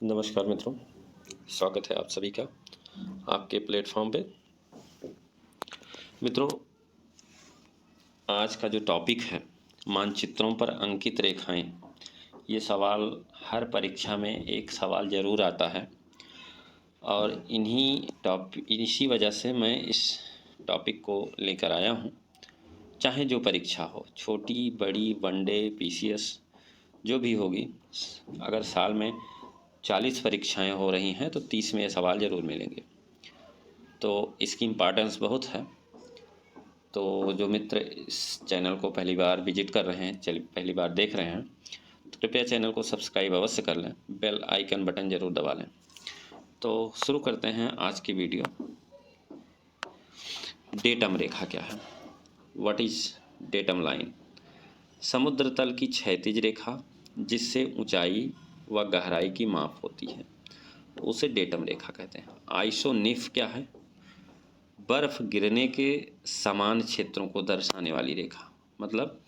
नमस्कार मित्रों, स्वागत है आप सभी का आपके प्लेटफॉर्म पे। मित्रों, आज का जो टॉपिक है मानचित्रों पर अंकित रेखाएं, ये सवाल हर परीक्षा में एक सवाल ज़रूर आता है और इसी वजह से मैं इस टॉपिक को लेकर आया हूँ। चाहे जो परीक्षा हो, छोटी बड़ी, वनडे, पीसीएस जो भी होगी, अगर साल में 40 परीक्षाएं हो रही हैं तो 30 में ये सवाल ज़रूर मिलेंगे। तो इसकी इम्पॉर्टेंस बहुत है। तो जो मित्र इस चैनल को पहली बार विजिट कर रहे हैं, पहली बार देख रहे हैं, तो कृपया चैनल को सब्सक्राइब अवश्य कर लें, बेल आइकन बटन ज़रूर दबा लें। तो शुरू करते हैं आज की वीडियो। डेटम रेखा क्या है? What is datum line? समुद्र तल की क्षैतिज रेखा जिससे ऊंचाई व गहराई की माप होती है, उसे डेटम रेखा कहते हैं। आइसोनिफ क्या है? बर्फ गिरने के समान क्षेत्रों को दर्शाने वाली रेखा। मतलब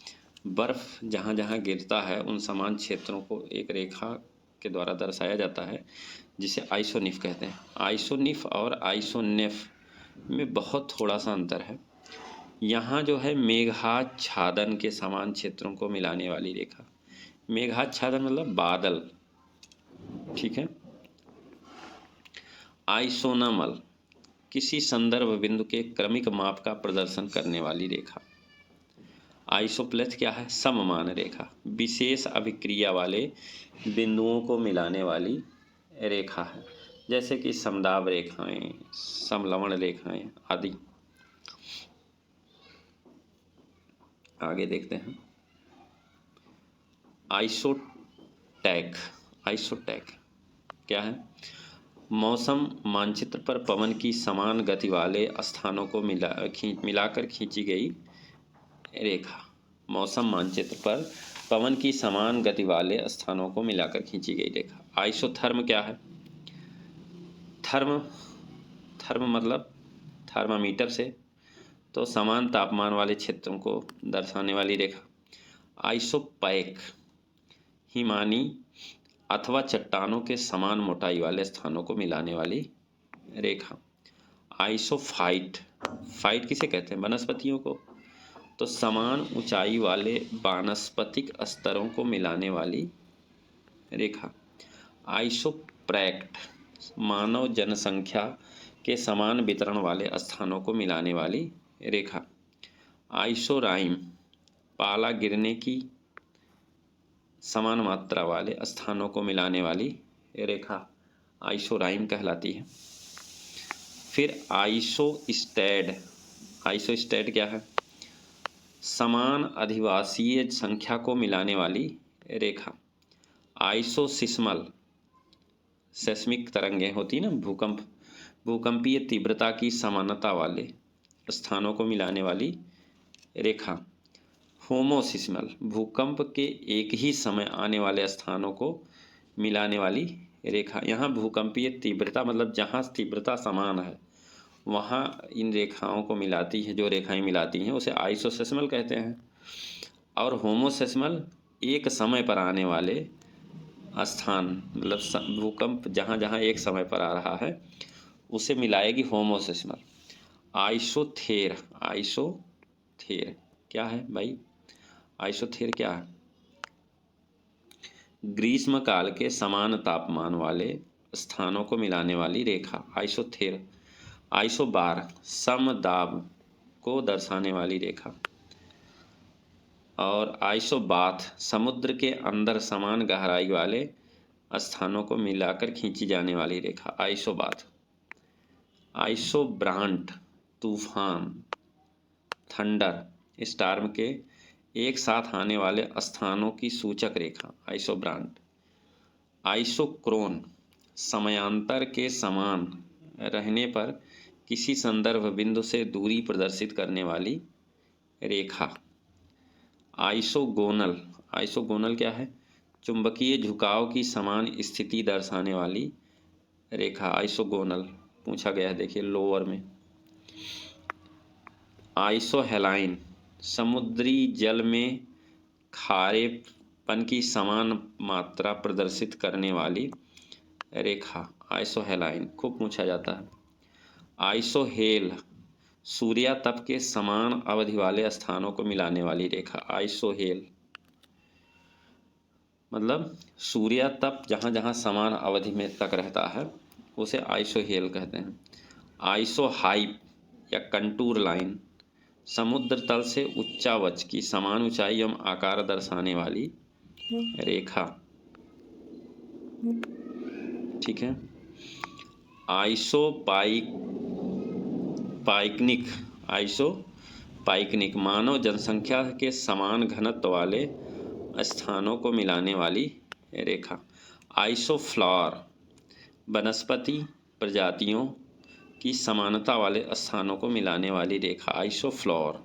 बर्फ जहाँ जहाँ गिरता है उन समान क्षेत्रों को एक रेखा के द्वारा दर्शाया जाता है, जिसे आइसोनिफ कहते हैं। आइसोनिफ और आइसोनेफ में बहुत थोड़ा सा अंतर है। यहाँ जो है मेघाच्छादन के समान क्षेत्रों को मिलाने वाली रेखा। मेघाच्छादन मतलब बादल, ठीक है। आइसोनमल किसी संदर्भ बिंदु के क्रमिक माप का प्रदर्शन करने वाली रेखा। आइसोप्लेथ क्या है? सममान रेखा, विशेष अभिक्रिया वाले बिंदुओं को मिलाने वाली रेखा है, जैसे कि समदाब रेखाएं, समलवण रेखाएं आदि। आगे देखते हैं। आइसोटैक। आइसोटैक क्या है? मौसम मानचित्र पर पवन की समान गति वाले स्थानों को मिलाकर खींची गई रेखा। मौसम मानचित्र पर पवन की समान गति वाले स्थानों को मिलाकर खींची गई रेखा। आइसोथर्म क्या है? थर्म मतलब थर्मामीटर से, तो समान तापमान वाले क्षेत्रों को दर्शाने वाली रेखा। आइसोपैक हिमानी अथवा चट्टानों के समान मोटाई वाले स्थानों को मिलाने वाली रेखा। आइसोफाइट, फाइट किसे कहते हैं? वनस्पतियों को। तो समान ऊंचाई वाले वानस्पतिक स्तरों को मिलाने वाली रेखा। आइसोप्रैक्ट मानव जनसंख्या के समान वितरण वाले स्थानों को मिलाने वाली रेखा। आइसोराइम पाला गिरने की समान मात्रा वाले स्थानों को मिलाने वाली रेखा आइसोराइम कहलाती है। फिर आइसोस्टैड। आइसोस्टैड क्या है? समान अधिवासीय संख्या को मिलाने वाली रेखा। आइसोसिस्मल, सेस्मिक तरंगें होती ना, भूकंपीय तीव्रता की समानता वाले स्थानों को मिलाने वाली रेखा। होमोसिस्मल भूकंप के एक ही समय आने वाले स्थानों को मिलाने वाली रेखा। यहाँ भूकंपीय तीव्रता मतलब जहाँ तीव्रता समान है वहाँ इन रेखाओं को मिलाती है, जो रेखाएं मिलाती हैं उसे आइसोसेस्मल कहते हैं। और होमोसेस्मल एक समय पर आने वाले स्थान, मतलब भूकंप जहाँ जहाँ एक समय पर आ रहा है उसे मिलाएगी होमोसेस्मल। आइसोथेर। आइसोथेर क्या है भाई? आइसोथेर क्या है? ग्रीष्म काल के समान तापमान वाले स्थानों को मिलाने वाली रेखा आइसोथेर। आइसोबार समदाब को दर्शाने वाली रेखा। और आइसोबाथ समुद्र के अंदर समान गहराई वाले स्थानों को मिलाकर खींची जाने वाली रेखा आइसोबाथ। आइसोब्रांट तूफान, थंडर स्टार्म के एक साथ आने वाले स्थानों की सूचक रेखा आइसोब्रांट। आइसोक्रोन समयांतर के समान रहने पर किसी संदर्भ बिंदु से दूरी प्रदर्शित करने वाली रेखा। आइसोगोनल। आइसोगोनल क्या है? चुंबकीय झुकाव की समान स्थिति दर्शाने वाली रेखा आइसोगोनल पूछा गया है, देखिए लोअर में। आइसोहेलाइन समुद्री जल में खारेपन की समान मात्रा प्रदर्शित करने वाली रेखा। आइसोहेलाइन खूब पूछा जाता है। आइसोहेल सूर्यातप के समान अवधि वाले स्थानों को मिलाने वाली रेखा। आइसोहेल मतलब सूर्यातप जहाँ जहाँ समान अवधि में तक रहता है उसे आइसोहेल कहते हैं। आइसोहाइप या कंटूर लाइन समुद्र तल से उच्चावच की समान ऊंचाई एवं आकार दर्शाने वाली रेखा। ठीक है। आइसोपाइकनिक मानव जनसंख्या के समान घनत्व वाले स्थानों को मिलाने वाली रेखा। आइसोफ्लॉर वनस्पति प्रजातियों की समानता वाले स्थानों को मिलाने वाली रेखा। आइसोफ्लॉर।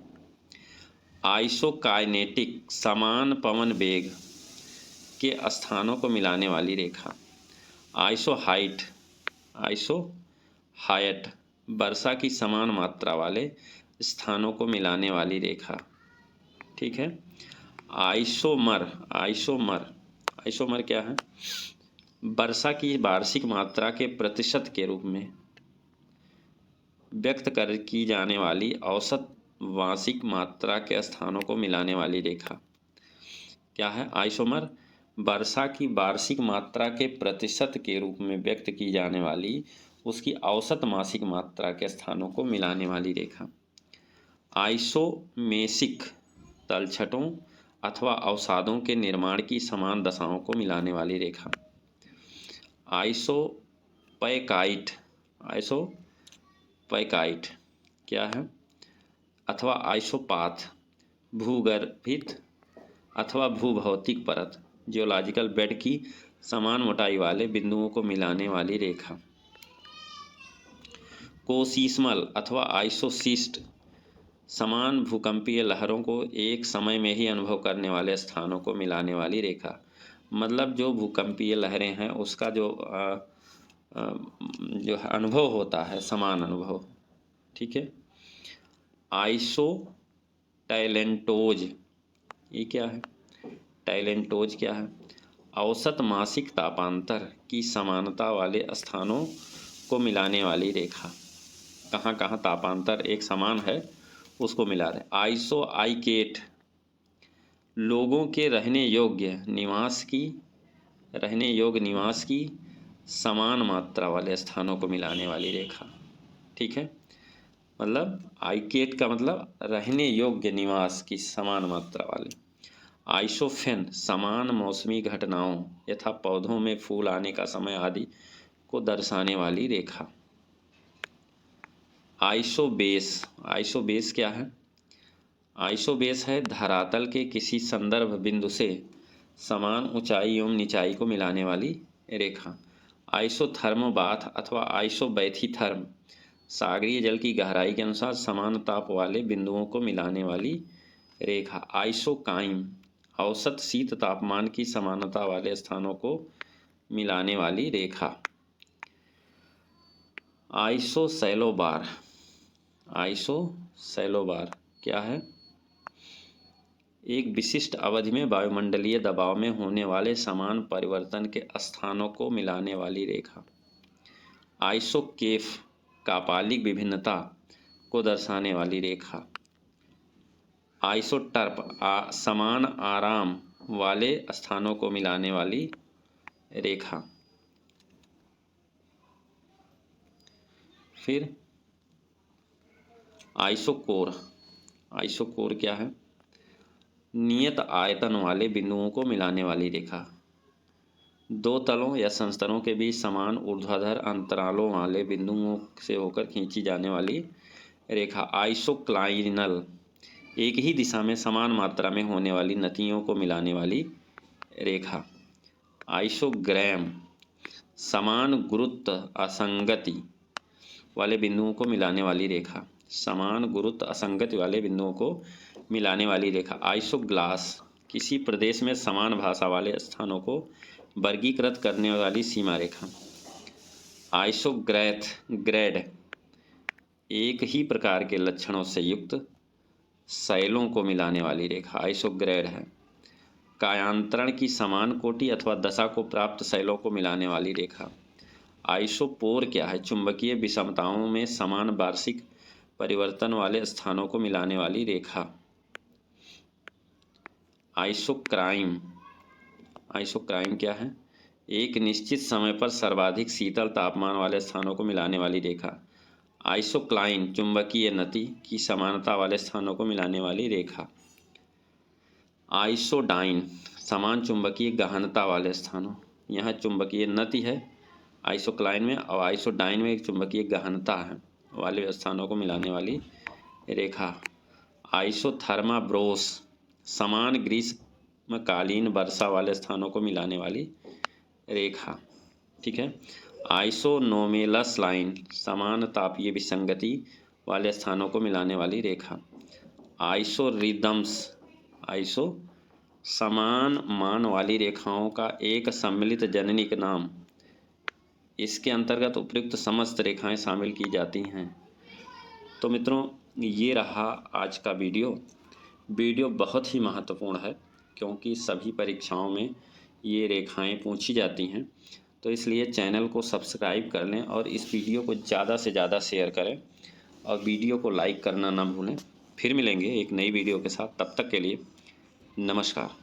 आइसोकाइनेटिक समान पवन वेग के स्थानों को मिलाने वाली रेखा। आइसोहाइट वर्षा की समान मात्रा वाले स्थानों को मिलाने वाली रेखा। ठीक है। आइसोमर क्या है? वर्षा की वार्षिक मात्रा के प्रतिशत के रूप में व्यक्त की जाने वाली औसत वार्षिक मात्रा के स्थानों को मिलाने वाली रेखा। क्या है? आइसोमर वर्षा की वार्षिक मात्रा के प्रतिशत के रूप में व्यक्त की जाने वाली उसकी औसत मासिक मात्रा के स्थानों को मिलाने वाली रेखा। आइसोमेसिक तलछटों अथवा अवसादों के निर्माण की समान दशाओं को मिलाने वाली रेखा। आइसोपैकाइट क्या है? अथवा आइसोपाथ भूगर्भित अथवा भूभौतिक परत जियोलॉजिकल बेड की समान मोटाई वाले बिंदुओं को मिलाने वाली रेखा। कोसिस्मल अथवा आइसोसिस्ट समान भूकंपीय लहरों को एक समय में ही अनुभव करने वाले स्थानों को मिलाने वाली रेखा। मतलब जो भूकंपीय लहरें हैं उसका जो अनुभव होता है समान अनुभव। ठीक है। आइसोटैलेंटोज ये क्या है? टैलेंटोज क्या है? औसत मासिक तापांतर की समानता वाले स्थानों को मिलाने वाली रेखा। कहाँ कहाँ तापांतर एक समान है उसको मिला रहे। आइसोआइकेट लोगों के रहने योग्य निवास की समान मात्रा वाले स्थानों को मिलाने वाली रेखा। ठीक है। मतलब आइकेट का मतलब रहने योग्य निवास की समान मात्रा वाले। आइसोफेन समान मौसमी घटनाओं यथा पौधों में फूल आने का समय आदि को दर्शाने वाली रेखा। आइसोबेस क्या है? आइसोबेस है धरातल के किसी संदर्भ बिंदु से समान ऊंचाई एवं निचाई को मिलाने वाली रेखा। आइसोथर्मोबाथ अथवा आइसोबैथीथर्म सागरीय जल की गहराई के अनुसार समान ताप वाले बिंदुओं को मिलाने वाली रेखा। आइसोकाइम औसत शीत तापमान की समानता वाले स्थानों को मिलाने वाली रेखा। आइसोसैलोबार क्या है? एक विशिष्ट अवधि में वायुमंडलीय दबाव में होने वाले समान परिवर्तन के स्थानों को मिलाने वाली रेखा। आइसोकेफ कापालिक विभिन्नता को दर्शाने वाली रेखा। आइसोटर्प समान आराम वाले स्थानों को मिलाने वाली रेखा। फिर आइसोकोर क्या है? नियत आयतन वाले बिंदुओं को मिलाने वाली रेखा। दो तलों या संस्तरों के बीच समान ऊर्ध्वाधर अंतरालों वाले बिंदुओं से होकर खींची जाने वाली रेखा। आइसोक्लाइनल एक ही दिशा में समान मात्रा में होने वाली नतियों को मिलाने वाली रेखा। आइसोग्राम समान गुरुत्व असंगति वाले बिंदुओं को मिलाने वाली रेखा। समान गुरुत्व असंगति वाले बिंदुओं को मिलाने वाली रेखा। आइसोग्लास किसी प्रदेश में समान भाषा वाले स्थानों को वर्गीकृत करने वाली सीमा रेखा। आइसोग्रेड एक ही प्रकार के लक्षणों से युक्त शैलों को मिलाने वाली रेखा। आइसोग्रेड है कायांतरण की समान कोटि अथवा दशा को प्राप्त शैलों को मिलाने वाली रेखा। आइसोपोर क्या है? चुंबकीय विषमताओं में समान वार्षिक परिवर्तन वाले स्थानों को मिलाने वाली रेखा। आइसोक्राइम, आइसोक्राइम क्या है? एक निश्चित समय पर सर्वाधिक शीतल तापमान वाले स्थानों को मिलाने वाली रेखा। आइसोक्लाइन, चुंबकीय नति की समानता वाले स्थानों को मिलाने वाली रेखा। आइसोडाइन, समान चुंबकीय गहनता वाले स्थानों, यहाँ चुंबकीय नति है आइसोक्लाइन में, और आइसोडाइन में एक चुंबकीय गहनता है वाले स्थानों को मिलाने वाली रेखा। आइसोथर्माब्रोस, समान ग्रीष्मकालीन वर्षा वाले स्थानों को मिलाने वाली रेखा। ठीक है। आइसोनोमेलस लाइन, समान तापीय विसंगति वाले स्थानों को मिलाने वाली रेखा। आइसोरिदम्स, आइसो समान मान वाली रेखाओं का एक सम्मिलित जननिक नाम। इसके अंतर्गत उपयुक्त समस्त रेखाएं शामिल की जाती हैं। तो मित्रों, ये रहा आज का वीडियो बहुत ही महत्वपूर्ण है, क्योंकि सभी परीक्षाओं में ये रेखाएं पूछी जाती हैं। तो इसलिए चैनल को सब्सक्राइब कर लें और इस वीडियो को ज़्यादा से ज़्यादा शेयर करें और वीडियो को लाइक करना ना भूलें। फिर मिलेंगे एक नई वीडियो के साथ, तब तक के लिए नमस्कार।